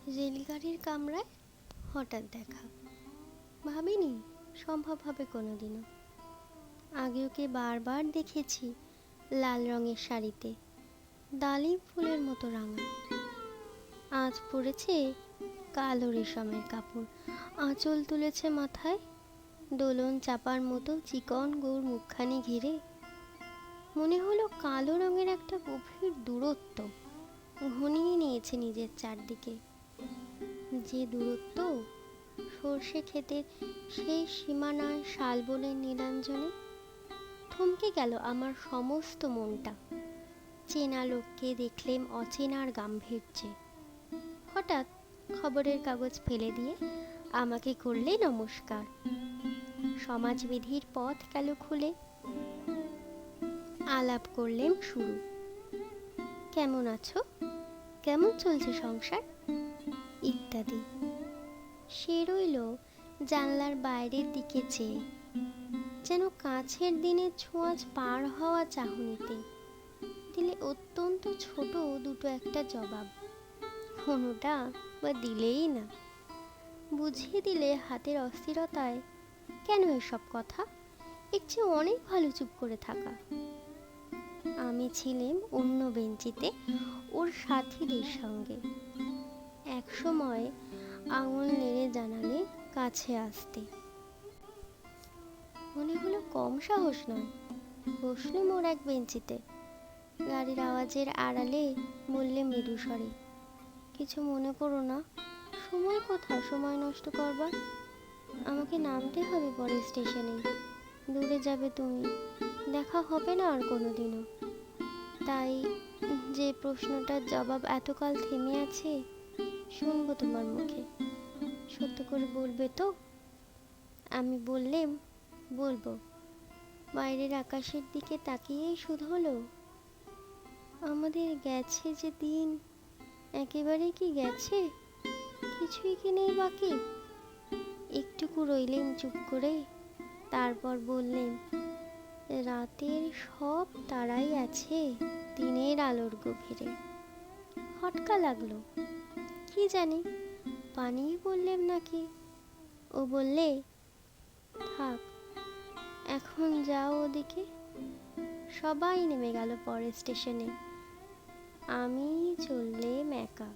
রেলগাড়ির কামরায় হঠাৎ দেখা, ভাবিনি সম্ভব হবে কোনোদিনও। আগে ওকে বারবার দেখেছি লাল রঙের শাড়িতে, ডালিম ফুলের মতো রাঙা। আজ পরেছে কালো রেশমের কাপড়, আঁচল তুলেছে মাথায়, দোলন চাপার মতো চিকন গোর মুখখানি ঘিরে। মনে হলো কালো রঙের একটা গভীর দূরত্ব ঘনিয়ে নিয়েছে নিজের চারদিকে। যে দূরত্ব সর্ষে ক্ষেতের সেই সীমানায় শালবনের নীলাঞ্জনে। থমকে গেল আমার সমস্ত মনটা। চেনা লোককে দেখলেম অচেনার গাম্ভীর্যে। হঠাৎ খবরের কাগজ ফেলে দিয়ে আমাকে করলে নমস্কার। সমাজবিধির পথ গেল খুলে। আলাপ করলেম শুরু। কেমন আছো, কেমন চলছে সংসার, ইত্যাদি। সে রইল জানলার বাইরের দিকে চেয়ে, যেন কাছের দিনের ছোঁয়াচ পার হওয়া চাহনিতে। দিলে অত্যন্ত ছোট দুটো একটা জবাব, কোনোটা বা দিলেই না। বুঝিয়ে দিলে হাতের অস্থিরতায় কেন এসব কথা, এর চেয়ে অনেক ভালো চুপ করে থাকা। আমি ছিলাম অন্য বেঞ্চিতে ওর সাথীদের সঙ্গে। এক সময় আঙুল নেড়ে জানালে কাছে আসতে। মনে হলো কম সাহস নয়। বসলুম ওর এক বেঞ্চিতে। গাড়ির আওয়াজের আড়ালে বললে মৃদু স্বরে, কিছু মনে করো না, সময় কোথায় সময় নষ্ট করবার। আমাকে নামতে হবে পরে স্টেশনে, দূরে যাবে তুমি, দেখা হবে না আর কোনোদিনও। তাই যে প্রশ্নটার জবাব এতকাল থেমে আছে, শুনবো তোমার মুখে। সত্য করে বলবে তো? আমি বললেম, বলবো। বাইরের আকাশের দিকে তাকিয়েই শুধোলো, আমাদের গেছে যে দিন, একেবারে কি গেছে, কিছুই কি নেই বাকি। একটুকু রইলেম চুপ করে, তারপর বললেম, রাতের সব তারাই আছে দিনের আলোর গভীরে। হটকা লাগলো, কি জানি পানিই বললেম নাকি। ও বললে, থাক এখন যাও ওদিকে। সবাই নেমে গেল পরের স্টেশনে, আমি চললেম একা।